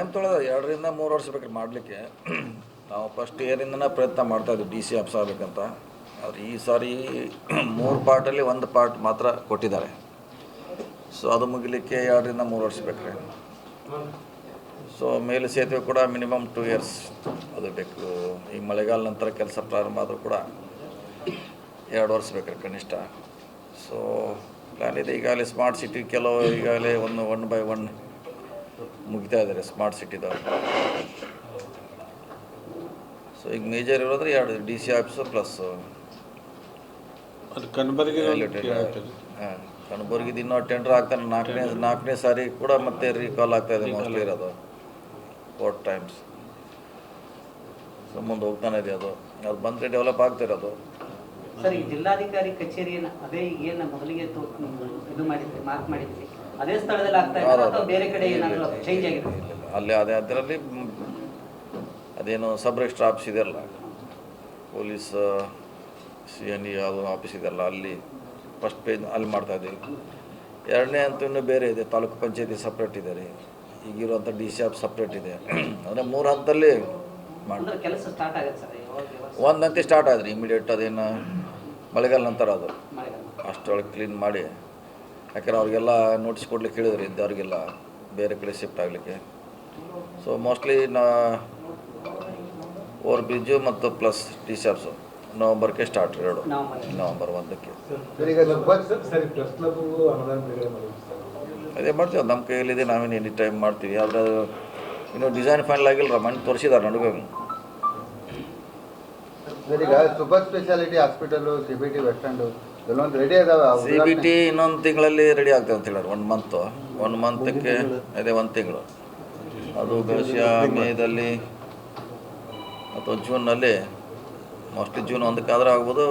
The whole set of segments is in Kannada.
ಟೈಮ್ ತೊಳೆದ 2 ರಿಂದ 3 ವರ್ಷ ಬೇಕು ಮಾಡಲಿಕ್ಕೆ. ನಾವು ಫಸ್ಟ್ ಇಯರಿಂದನೇ ಪ್ರಯತ್ನ ಮಾಡ್ತಾಯಿದ್ವಿ ಡಿ ಸಿ ಆಫೀಸ್ ಆಗಬೇಕಂತ. ಆದರೆ ಈ ಸಾರಿ 3 ಪಾರ್ಟಲ್ಲಿ 1 ಪಾರ್ಟ್ ಮಾತ್ರ ಕೊಟ್ಟಿದ್ದಾರೆ. ಸೊ ಅದು ಮುಗಿಲಿಕ್ಕೆ 2 ರಿಂದ 3 ವರ್ಷ ಬೇಕು. ಸೊ ಮೇಲೆ ಸೇತುವೆ ಕೂಡ ಮಿನಿಮಮ್ 2 ಇಯರ್ಸ್ ಅದು ಬೇಕು. ಈ ಮಳೆಗಾಲ ನಂತರ ಕೆಲಸ ಪ್ರಾರಂಭ ಆದರೂ ಕೂಡ 2 ವರ್ಷ ಬೇಕು ಕನಿಷ್ಠ. ಸೊ ಪ್ಲ್ಯಾನ್ ಇದೆ. ಈಗಾಗಲೇ ಸ್ಮಾರ್ಟ್ ಸಿಟಿ ಕೆಲವು ಈಗಾಗಲೇ 1 by 1 ಮುಗಿತಾ ಇದ್ದಾರೆ ಸ್ಮಾರ್ಟ್ ಸಿಟಿದವರು. ಸೊ ಈಗ ಮೇಜರ್ ಇರೋದ್ರೆ 2 ಡಿ ಸಿ ಆಫೀಸು ಪ್ಲಸ್ ಕಣಬರ್ಗಿದು ಇನ್ನೂ ಟೆಂಡರ್ ಆಗ್ತಾನೆ. ನಾಲ್ಕನೇ ಸಾರಿ ಕೂಡ ಮತ್ತೆ ರೀಕಾಲ್ ಆಗ್ತಾಯಿದೆ ಮೋಸ್ಟ್ಲಿ ಇರೋದು 4 times. ಸೊ ಮುಂದೆ ಹೋಗ್ತಾನೆ ಇದೆ ಅದು ಬಂದರೆ ಡೆವಲಪ್ ಆಗ್ತಿರೋದು. ಸರ್, ಈ ಜಿಲ್ಲಾಧಿಕಾರಿ ಕಚೇರಿಯನ್ನು ಅದೇ ಏನು ಮೊದಲಿಗೆ ಇದು ಮಾಡಿದ್ರಿ ಮಾರ್ಕ್ ಮಾಡಿದ್ರಿ ಅದೇ ಸ್ಥಳದಲ್ಲಿ ಆಗ್ತಾ ಇದೆ ಅಥವಾ ಬೇರೆ ಕಡೆ ಏನಾದರೂ ಚೇಂಜ್ ಆಗಿದೆ? ಅಲ್ಲಿ ಅದರಲ್ಲಿ ಅದೇನು ಸಬ್ ರಿಜಿಸ್ಟ್ರಾರ್ ಆಫೀಸ್ ಇದೆಯಲ್ಲ, ಪೊಲೀಸ್ CND ಯಾವುದು ಆಫೀಸ್ ಇದೆಯಲ್ಲ, ಅಲ್ಲಿ ಫಸ್ಟ್ ಪೇಜ್ ಅಲ್ಲಿ ಮಾಡ್ತಾಯಿದ್ದೀವಿ. 2ನೇ ಅಂತೂ ಇನ್ನೂ ಬೇರೆ ಇದೆ, ತಾಲೂಕು ಪಂಚಾಯತಿ ಸಪ್ರೇಟ್ ಇದೆ ರೀ. ಈಗಿರುವಂಥ ಡಿ ಸಿ ಆಫ್ ಸಪ್ರೇಟ್ ಇದೆ. ಅಂದರೆ 3 ಹಂತದಲ್ಲಿ ಮಾಡಿ ಕೆಲಸ ಸ್ಟಾರ್ಟ್ ಆಗುತ್ತೆ ಸರ್. 1 ಹಂತ ಸ್ಟಾರ್ಟ್ ಆದ್ರಿ ಇಮಿಡಿಯೇಟ್. ಅದೇನು ಮಳೆಗಾಲ ನಂತರ ಅದು ಅಷ್ಟೊಳಗೆ ಕ್ಲೀನ್ ಮಾಡಿ, ಯಾಕಂದ್ರೆ ಅವ್ರಿಗೆಲ್ಲ ನೋಟಿಸ್ ಕೊಡ್ಲಿಕ್ಕೆ ಹೇಳಿದ್ರಿ ಇದ್ದವ್ರಿಗೆಲ್ಲ ಬೇರೆ ಕಡೆ ಶಿಫ್ಟ್ ಆಗಲಿಕ್ಕೆ. ಸೊ ಮೋಸ್ಟ್ಲಿ ಓವರ್ ಬ್ರಿಡ್ಜು ಮತ್ತು ಪ್ಲಸ್ ಡಿ ಸಿ ಆಫ್ಸು ನವಂಬರ್ಗೆ ಸ್ಟಾರ್ಟ್ 2 ನವಂಬರ್ 1ಕ್ಕೆ. ಅದೇ ಮಾಡ್ತೀವಿ, ನಮ್ಮ ಕೈಯಲ್ಲಿದೆ, ನಾವೇನು ಎನಿ ಟೈಮ್ ಮಾಡ್ತೀವಿ. ಆದರೆ ಇನ್ನೂ ಡಿಸೈನ್ ಫೈನಲ್ ಆಗಿಲ್ಲ, ಮನೆ ತೋರಿಸಿದ್ದಾರೆ ನಡುವೆ. ಈಗ super speciality hospital CBT bus stand ಎಲ್ಲೊಂದು ರೆಡಿ ಅದಾವೆ. CBT ಇನ್ನೊಂದು ತಿಂಗಳಲ್ಲಿ ರೆಡಿ ಆಗ್ತದೆ ಅಂತ ಹೇಳಿದ್ರು. 1 ಮಂತಕ್ಕೆ ಅದೇ 1 ತಿಂಗಳು. ಅದು ಬಹುಶಃ ಮೇದಲ್ಲಿ ಅಥವಾ ಜೂನ್ನಲ್ಲಿ, ಮೋಸ್ಟ್ಲಿ ಜೂನ್ 1ಕ್ಕೆ ಆಗ್ಬೋದು.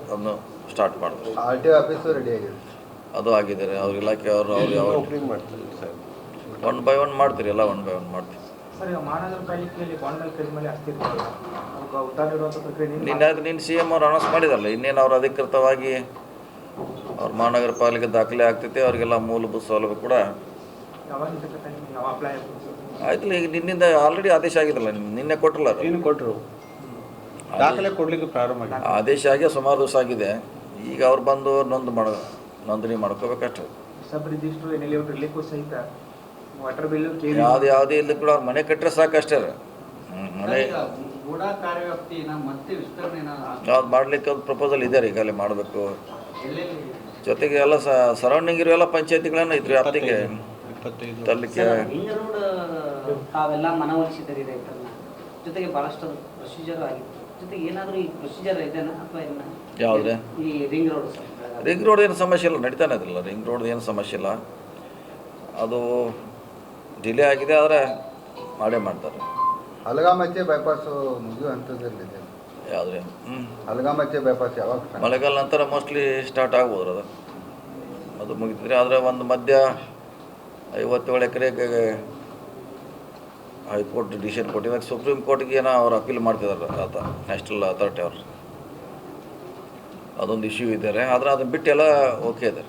ಅದನ್ನು ಸ್ಟಾರ್ಟ್ ಮಾಡಿದ್ರು. RTO ಆಫೀಸು ರೆಡಿ ಆಗಿದೆ, ಅದು ಆಗಿದ್ದಾರೆ. ಅವ್ರ ಇಲಾಖೆ ಅವ್ರು ಯಾವ 1 by 1 ಮಾಡ್ತೀರಿ, ಎಲ್ಲ 1 by 1 ಮಾಡ್ತೀವಿ. ಮಹಾನಗರ ಪಾಲಿಕೆಯಲ್ಲಿ ಬಾಂಡ್ನಲ್ಲಿ ಕಡಿಮೆ ಆಗ್ತಿರ್ತಾರೆ, ನಿನ್ನ CM ಅವ್ರು ಅನೌನ್ಸ್ ಮಾಡಿದಾರಲ್ಲ. ಇನ್ನೇನು ಅವ್ರು ಅಧಿಕೃತವಾಗಿ ಅವ್ರ ಮಹಾನಗರ ಪಾಲಿಕೆ ದಾಖಲೆ ಆಗ್ತೈತೆ. ಅವರಿಗೆಲ್ಲ ಮೂಲಭೂತ ಸೌಲಭ್ಯ ಕೂಡ ಆಯ್ತಲ್ಲ. ಈಗ ನಿನ್ನಿಂದ ಆಲ್ರೆಡಿ ಆದೇಶ ಆಗಿದಲ್ಲ, ನಿನ್ನೆ ಕೊಟ್ಟರಲ್ಲ, ಕೊಟ್ಟರು ದಾಖಲೆ ಕೊಡ್ಲಿಕ್ಕೆ ಪ್ರಾರಂಭ ಆಗಿದೆ. ಆದೇಶ ಆಗಿ ಸುಮಾರು ದಿವಸ ಆಗಿದೆ. ಈಗ ಅವ್ರು ಬಂದು ನೋಂದಣಿ ಮಾಡ್ಕೋಬೇಕಷ್ಟೆ. ಸಬ್ ರಿಜಿಸ್ಟ್ರು ಇರಲಿಕ್ಕೂ ಸಹಿತ ವಾಟರ್ ಬಿಲ್ ಯಾವುದೇ ಇಲ್ಲ ಕೂಡ ಅವ್ರು ಮನೆ ಕಟ್ಟರೆ ಸಾಕಷ್ಟೇ. ಮನೆ ಯಾವ್ದು ಮಾಡ್ಲಿಕ್ಕೆ ಒಂದು ಪ್ರಪೋಸಲ್ ಇದೆ ರೀ, ಈಗಲೇ ಮಾಡಬೇಕು. ಜೊತೆಗೆ ಎಲ್ಲ ಸರೌಂಡಿಂಗ್ ಇರೋ ಎಲ್ಲ ಪಂಚಾಯತಿಗಳನ್ನ ಇದ್ರಿ ವ್ಯಾಪ್ತಿಗೆ ತರಲಿಕ್ಕೆ. ತಾವೆಲ್ಲ ಮನವೊಲಿಸಿದ್ರಿ ರೈತರನ್ನ, ಜೊತೆಗೆ ಭಾಳಷ್ಟು ಪ್ರೊಸೀಜರ್ ಆಗಿತ್ತು. ಜೊತೆಗೆ ಏನಾದರೂ ಈ ಪ್ರೊಸೀಜರ್ ಇದೆನಾ ಅಥವಾ ಯಾವುದೇ ಈ ರಿಂಗ್ ರೋಡ್? ರಿಂಗ್ ರೋಡ್ ಏನು ಸಮಸ್ಯೆ ಇಲ್ಲ, ನಡೀತಾನೆ ಇದ್ರಲ್ಲ. ರಿಂಗ್ ರೋಡ್ ಏನು ಸಮಸ್ಯೆ ಇಲ್ಲ. ಅದು ಡಿಲೇ ಆಗಿದೆ, ಆದರೆ ಮಾಡೇ ಮಾಡ್ತಾರೆ. ಹಲಗಾಮಚ್ಚೆ ಬೈಪಾಸು ಮುಗಿಯೋ ಹಂತದಲ್ಲಿದೆ. ಯಾವುದೇ ಹಲಗಾಮಚ್ಚೆ ಬೈಪಾಸ್ ಯಾವಾಗ? ಮಳೆಗಾಲ ನಂತರ ಮೋಸ್ಟ್ಲಿ ಸ್ಟಾರ್ಟ್ ಆಗ್ಬೋದು. ಅದು ಮುಗಿತಿದ್ರೆ. ಆದರೆ ಒಂದು ಮಧ್ಯ 57 ಎಕರೆಗೆ ಹೈಕೋರ್ಟ್ ಡಿಸಿಷನ್ ಕೊಟ್ಟಿದಾಗ ಸುಪ್ರೀಂ ಕೋರ್ಟ್ಗೆ ಏನೋ ಅವ್ರು ಅಪೀಲ್ ಮಾಡ್ತಿದ್ದಾರೆ ಆತ ನ್ಯಾಷನಲ್ ಅಥಾರಿಟಿ ಅವರು. ಅದೊಂದು ಇಶ್ಯೂ ಇದ್ದಾರೆ. ಆದರೆ ಅದನ್ನು ಬಿಟ್ಟು ಎಲ್ಲ ಓಕೆ ಇದೆ.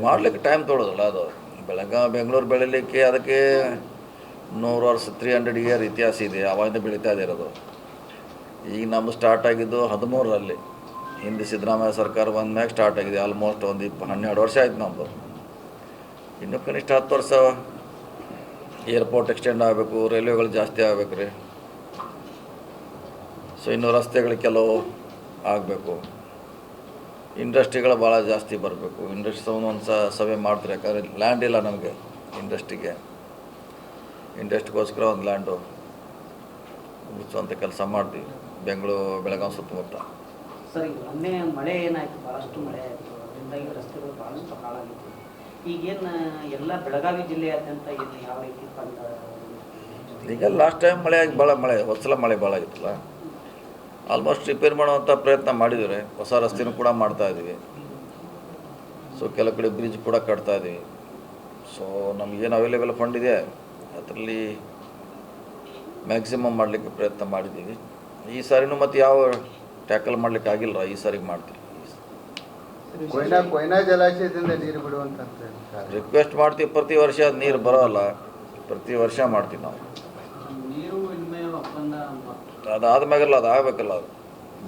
ಮಾಡಲಿಕ್ಕೆ ಟೈಮ್ ತೊಗೊಳೋದಲ್ಲ ಅದು. ಬೆಂಗಳೂರು ಬೆಳೀಲಿಕ್ಕೆ ಅದಕ್ಕೆ 100 ವರ್ಷ 300 ಇಯರ್ ಇತಿಹಾಸ ಇದೆ. ಅವಾಗಿಂದ ಬೆಳೀತಾ ಇದೆ ಇರೋದು. ಈಗ ನಮ್ಮದು ಸ್ಟಾರ್ಟ್ ಆಗಿದ್ದು 13ರಲ್ಲಿ, ಹಿಂದೆ ಸಿದ್ದರಾಮಯ್ಯ ಸರ್ಕಾರ ಬಂದ್ಮ್ಯಾಗ ಸ್ಟಾರ್ಟ್ ಆಗಿದೆ. ಆಲ್ಮೋಸ್ಟ್ ಒಂದು 12 ವರ್ಷ ಆಯ್ತು ನಮ್ಮದು. ಇನ್ನೂ ಕನಿಷ್ಠ 10 ವರ್ಷ ಏರ್ಪೋರ್ಟ್ ಎಕ್ಸ್ಟೆಂಡ್ ಆಗಬೇಕು, ರೈಲ್ವೆಗಳು ಜಾಸ್ತಿ ಆಗಬೇಕು ರೀ. ಸೊ ಇನ್ನೂ ರಸ್ತೆಗಳು ಕೆಲವು ಆಗಬೇಕು. ಇಂಡಸ್ಟ್ರಿಗಳು ಭಾಳ ಜಾಸ್ತಿ ಬರಬೇಕು. ಇಂಡಸ್ಟ್ರಿ ಒಂದು ಸಭೆ ಮಾಡ್ತಾರೆ, ಯಾಕಂದರೆ ಲ್ಯಾಂಡ್ ಇಲ್ಲ ನಮಗೆ ಇಂಡಸ್ಟ್ರಿಗೋಸ್ಕರ ಒಂದು ಲ್ಯಾಂಡು ಮುಗಿಸುವಂಥ ಕೆಲಸ ಮಾಡ್ತೀವಿ ಬೆಳಗಾವಿ ಸುತ್ತಮುತ್ತ. ಸರ್, ಈಗ ಮೊನ್ನೆ ಮಳೆ ಏನಾಯಿತು, ಭಾಳಷ್ಟು ಮಳೆ ಆಯಿತು. ಅದರಿಂದಾಗಿ ರಸ್ತೆಗಳು ಭಾಳಷ್ಟು ಹಾಳಾಗಿತ್ತು. ಈಗೇನು ಎಲ್ಲ ಬೆಳಗಾವಿ ಜಿಲ್ಲೆಯಾದ್ಯಂತ ಏನು ಯಾವ ರೀತಿ ಈಗ ಲಾಸ್ಟ್ ಟೈಮ್ ಹೊಸಲ ಮಳೆ ಭಾಳ ಆಗಿತ್ತಲ್ಲ, ಆಲ್ಮೋಸ್ಟ್ ರಿಪೇರ್ ಮಾಡುವಂಥ ಪ್ರಯತ್ನ ಮಾಡಿದ್ದೀವಿ. ಹೊಸ ರಸ್ತೆನೂ ಕೂಡ ಮಾಡ್ತಾಯಿದ್ದೀವಿ. ಸೊ ಕೆಲವು ಕಡೆ ಬ್ರಿಡ್ಜ್ ಕೂಡ ಕಟ್ತಾಯಿದ್ದೀವಿ. ಸೊ ನಮಗೇನು ಅವೈಲೇಬಲ್ ಫಂಡ್ ಇದೆ ಅದರಲ್ಲಿ ಮ್ಯಾಕ್ಸಿಮಮ್ ಮಾಡಲಿಕ್ಕೆ ಪ್ರಯತ್ನ ಮಾಡಿದ್ದೀವಿ. ಈ ಸಾರಿನೂ ಮತ್ತು ಯಾವ ಟ್ಯಾಕಲ್ ಮಾಡಲಿಕ್ಕೆ ಆಗಿಲ್ಲ, ಈ ಸಾರಿಗೆ ಮಾಡ್ತೀವಿ. ಕೊಯ್ನಾ ಜಲಾಶಯದಿಂದ ನೀರು ಬಿಡುವಂತ ರಿಕ್ವೆಸ್ಟ್ ಮಾಡ್ತೀವಿ, ಪ್ರತಿ ವರ್ಷ ನೀರು ಬರೋಲ್ಲ, ಪ್ರತಿ ವರ್ಷ ಮಾಡ್ತೀವಿ ನಾವು. ನೀರು ವಿನಿಮಯ ಒಪ್ಪಂದ ಅದಾದ್ಮ್ಯಾಗಲ್ಲ, ಅದು ಆಗಬೇಕಲ್ಲ, ಅದು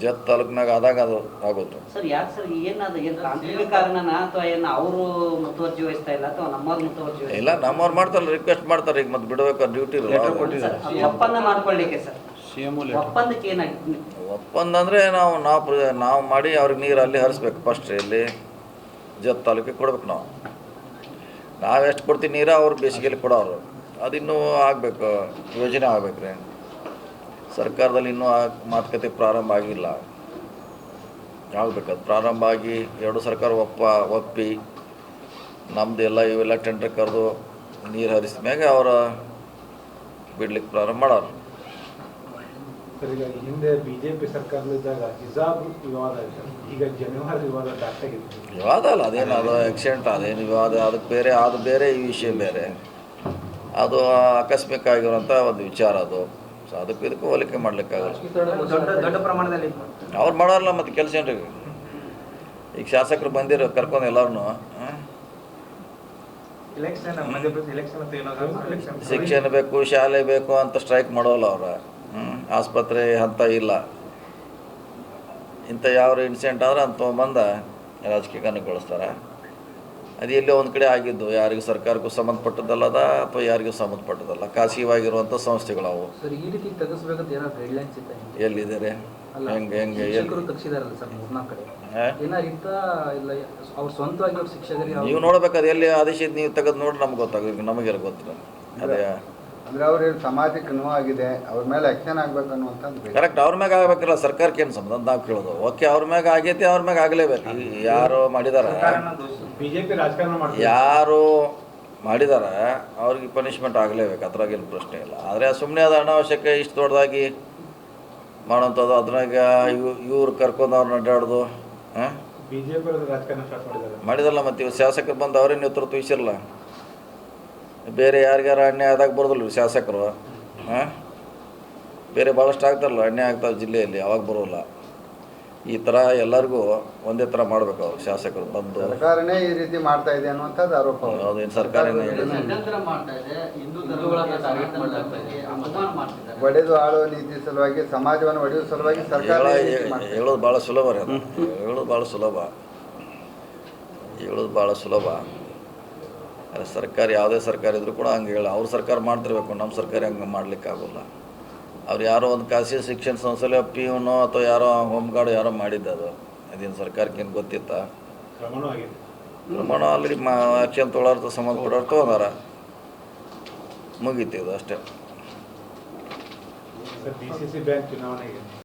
ಜತ್ ತಾಲೂಕಿನಾಗ ಆದಾಗ ಅದು ಆಗುತ್ತೆ. ಸರ್ ಯಾಕೆ ಸರ್ ಏನದು ಏನು ತಾಂತ್ರಿಕ ಕಾರಣನ ಅಥವಾ ಏನು ಅವರು ಮುತುವರ್ಜಿ ವಹಿಸ್ತಾ ಇಲ್ಲ ಅಥವಾ ನಮ್ಮವ್ರು ಮುತುವರ್ಜಿ ವಹಿಸ್ತಾ ಇಲ್ಲ, ನಮ್ಮವ್ರು ಮಾಡ್ತಾರಲ್ಲ, ರಿಕ್ವೆಸ್ಟ್ ಮಾಡ್ತಾರೆ. ಈಗ ಮತ್ತೆ ಬಿಡಬೇಕು, ಡ್ಯೂಟಿ ಇರಲ್ಲ. ಸರ್, ಅದು ಒಪ್ಪಂದ ಮಾಡ್ಕೊಳ್ಳಿಕ್ಕೆ ಸರ್ ಒಪ್ಪಂದಕ್ಕೆ ಏನಾಗಿದೆ? ಒಪ್ಪಂದ ಅಂದರೆ ನಾವು ಮಾಡಿ ಅವ್ರಿಗೆ ನೀರು ಅಲ್ಲಿ ಹರಿಸ್ಬೇಕು. ಫಸ್ಟ್ ಇಲ್ಲಿ ಜತ್ ತಾಲೂಕಿಗೆ ಕೊಡ್ಬೇಕು. ನಾವು ಎಷ್ಟು ಕೊಡ್ತೀವಿ ನೀರು, ಅವ್ರು ಬೇಸಿಗೆಯಲ್ಲಿ ಕೊಡೋರು. ಅದಿನ್ನೂ ಆಗಬೇಕು, ಯೋಜನೆ ಆಗ್ಬೇಕು ರೀ. ಸರ್ಕಾರದಲ್ಲಿ ಇನ್ನೂ ಮಾತುಕತೆ ಪ್ರಾರಂಭ ಆಗಿಲ್ಲ, ಆಗಬೇಕದು. ಪ್ರಾರಂಭ ಆಗಿ ಎರಡು ಸರ್ಕಾರ ಒಪ್ಪಿ ನಮ್ಮದು ಇವೆಲ್ಲ ಟೆಂಡರ್ ಕರೆದು ನೀರು ಹರಿಸಿದ ಮ್ಯಾಗೆ ಅವರ ಬಿಡ್ಲಿಕ್ಕೆ ಪ್ರಾರಂಭ ಮಾಡೋರು. ಸರ್, ಈಗ ಹಿಂದೆ ಬಿಜೆಪಿ ಸರ್ಕಾರದಲ್ಲಿದ್ದಾಗ ಹಿಜಾಬ್ ವಿವಾದ ಆಯಿತು, ಈಗ ಜನಿವಾರ ವಿವಾದ ದಾಟಾಗಿತ್ತು. ವಿವಾದ ಅಲ್ಲ, ಅದೇನು ಅದು ಆಕ್ಸಿಡೆಂಟ್, ಅದೇನು ವಿವಾದ, ಅದಕ್ಕೆ ಬೇರೆ, ಅದು ಬೇರೆ, ಈ ವಿಷಯ ಬೇರೆ. ಅದು ಆಕಸ್ಮಿಕ ಆಗಿರುವಂಥ ಒಂದು ವಿಚಾರ ಅದು. ಸೊ ಅದಕ್ಕೂ ಇದಕ್ಕೂ ಹೋಲಿಕೆ ಮಾಡಲಿಕ್ಕಾಗಲ್ಲ. ದೊಡ್ಡ ಪ್ರಮಾಣದಲ್ಲಿ ಅವ್ರು ಮಾಡೋಲ್ಲ, ಮತ್ತು ಕೆಲಸ ಏನ್ರಿ? ಈಗ ಶಾಸಕರು ಬಂದಿರೋ ಕರ್ಕೊಂಡು ಎಲ್ಲರೂ ಎಲೆಕ್ಷನ್ ಮಧ್ಯಪ್ರದೇಶ ಎಲೆಕ್ಷನ್ ಅಂತ ಏನೋ ಶಿಕ್ಷಣ ಬೇಕು, ಶಾಲೆ ಬೇಕು ಅಂತ ಸ್ಟ್ರೈಕ್ ಮಾಡೋಲ್ಲ ಅವ್ರು. ಆಸ್ಪತ್ರೆ ಅಂತ ಇಲ್ಲ, ಇಂಥ ಯಾವ ಇನ್ಸಿಡೆಂಟ್ ಆದ್ರೆ ಅಂತ ತೊಗೊಂಬಂದ ರಾಜಕೀಯಕ್ಕೆ ಅನುಕೂಲಿಸ್ತಾರೆ. ಅದು ಎಲ್ಲೋ ಒಂದು ಕಡೆ ಆಗಿದ್ದು, ಯಾರಿಗೂ ಸರ್ಕಾರಕ್ಕೂ ಸಂಬಂಧಪಟ್ಟದ್ದಲ್ಲದ ಅಥವಾ ಯಾರಿಗೂ ಸಂಬಂಧಪಟ್ಟದಲ್ಲ, ಖಾಸಗಿಯಾಗಿರುವಂಥ ಸಂಸ್ಥೆಗಳವು. ಸರ್, ಈ ರೀತಿ ತೆಗೆಸ್ಬೇಕಂತ ಏನಾದ್ರು ಗೈಡ್ಲೈನ್ಸ್ ಇತ್ತ? ಎಲ್ಲಿದ್ದಾರೆ? ಹೆಂಗೆ ಶಿಕ್ಷಕರು ತೆಗ್ಸಿದಾರಲ್ಲ ಸರ್, 3-4 ಕಡೆ ಏನಾರು ಇತ್ತ? ಇಲ್ಲ ಅವ್ರು ಸ್ವಂತವಾಗಿ ಅವ್ರ ಶಿಕ್ಷಕರಿಗೆ ನೀವು ನೋಡ್ಬೇಕು, ಅದು ಎಲ್ಲಿ ಆದೇಶ ನೀವು ತೆಗೆದು ನೋಡಿ, ನಮ್ಗೆ ಗೊತ್ತಾಗ, ನಮಗೆಲ್ಲ ಗೊತ್ತಿಲ್ಲ. ಅದೇ ಅಂದ್ರೆ ಅವ್ರಿಗೆ ಸಮಾಜಕ್ಕೆ ನೋವಾಗಿದೆ, ಅವ್ರ ಮೇಲೆ ಆಕ್ಷನ್ ಆಗ್ಬೇಕು ಅನ್ನುವಂಥದ್ದು. ಕರೆಕ್ಟ್, ಅವ್ರ ಮ್ಯಾಗ ಆಗ್ಬೇಕಿಲ್ಲ, ಸರ್ಕಾರಕ್ಕೆ ಏನು ಸಂಬಂಧ ನಾವು ಕೇಳೋದು. ಓಕೆ, ಅವ್ರ ಮ್ಯಾಗ ಆಗೈತಿ, ಅವ್ರ ಮ್ಯಾಗ ಆಗಲೇಬೇಕು. ಯಾರು ಮಾಡಿದಾರ, ಬಿಜೆಪಿ ರಾಜಕಾರಣ ಮಾಡ್ತಾರೆ, ಯಾರು ಮಾಡಿದಾರ ಅವ್ರಿಗೆ ಪನಿಷ್ಮೆಂಟ್ ಆಗಲೇಬೇಕು, ಅದ್ರಾಗೇನು ಪ್ರಶ್ನೆ ಇಲ್ಲ. ಆದರೆ ಸುಮ್ಮನೆ ಅದು ಅನಾವಶ್ಯಕ ಇಷ್ಟು ದೊಡ್ಡದಾಗಿ ಮಾಡೋಂಥದ್ದು, ಅದ್ರಾಗ ಇವ್ರು ಕರ್ಕೊಂಡು ಅವ್ರನ್ನ ಅಡ್ಡಾಡೋದು ಬಿಜೆಪಿ ರಾಜಕಾರಣ ಸ್ಟಾರ್ಟ್ ಮಾಡಿದ್ದಾರೆ. ಮಾಡಿದಲ್ಲ. ಮತ್ತು ಇವ್ರು ಶಾಸಕರು ಬಂದು ಅವರೇ ನೇತೃತ್ವ ವಹಿಸಿರಲ್ಲ, ಬೇರೆ ಯಾರಿಗಾರ ಅನ್ಯಾಯ ಆದಾಗ ಬರೋದಿಲ್ಲ ಶಾಸಕರು. ಬೇರೆ ಭಾಳಷ್ಟು ಆಗ್ತಾರಲ್ಲ, ಅನ್ಯಾಯ ಆಗ್ತಾವೆ ಜಿಲ್ಲೆಯಲ್ಲಿ, ಅವಾಗ ಬರೋಲ್ಲ. ಈ ಥರ ಎಲ್ಲರಿಗೂ ಒಂದೇ ಥರ ಮಾಡಬೇಕು ಅವ್ರು ಶಾಸಕರು ಬಂದು. ಸರ್ಕಾರನೇ ಈ ರೀತಿ ಮಾಡ್ತಾ ಇದೆ ಅನ್ನುವಂಥದ್ದು ಆರೋಪ. ಅದೇನು ಸರ್ಕಾರನೇ ಒಡೆದು ಆಳುವ ನೀತಿ ಸಲುವಾಗಿ, ಸಮಾಜವನ್ನು ಒಡೆಯುವ ಸಲುವಾಗಿ ಸರ್ಕಾರ ಹೇಳೋದು ಭಾಳ ಸುಲಭ ರೀ. ಅದು ಹೇಳೋದು ಭಾಳ ಸುಲಭ, ಹೇಳೋದು ಭಾಳ ಸುಲಭ. ಸರ್ಕಾರ ಯಾವುದೇ ಸರ್ಕಾರ ಇದ್ರೂ ಕೂಡ ಹಂಗೆ ಅವ್ರ ಸರ್ಕಾರ ಮಾಡ್ತಿರ್ಬೇಕು, ನಮ್ಮ ಸರ್ಕಾರ ಹಂಗೆ ಮಾಡ್ಲಿಕ್ಕಾಗೋಲ್ಲ. ಅವ್ರು ಯಾರೋ ಒಂದು ಖಾಸಗಿ ಶಿಕ್ಷಣ ಸಂಸ್ಥೆಯಲ್ಲಿ PUನೋ ಅಥವಾ ಯಾರೋ ಹೋಮ್ ಗಾರ್ಡ್ ಯಾರೋ ಮಾಡಿದ್ದದು, ಅದೇನು ಸರ್ಕಾರಕ್ಕೇನು ಗೊತ್ತಿತ್ತ? ಪ್ರಮಾಣ ಆಲ್ರೆಡಿ ಆ್ಯಕ್ಷನ್ ತೊಗೊಳೋರ್ಥ ಸಂಬಂಧಪಟ್ಟವ್ರು ತೊಗೊಂಡಾರ, ಮುಗೀತು ಇದು ಅಷ್ಟೇ. DCC ಬ್ಯಾಂಕ್ ಚುನಾವಣೆಗೆ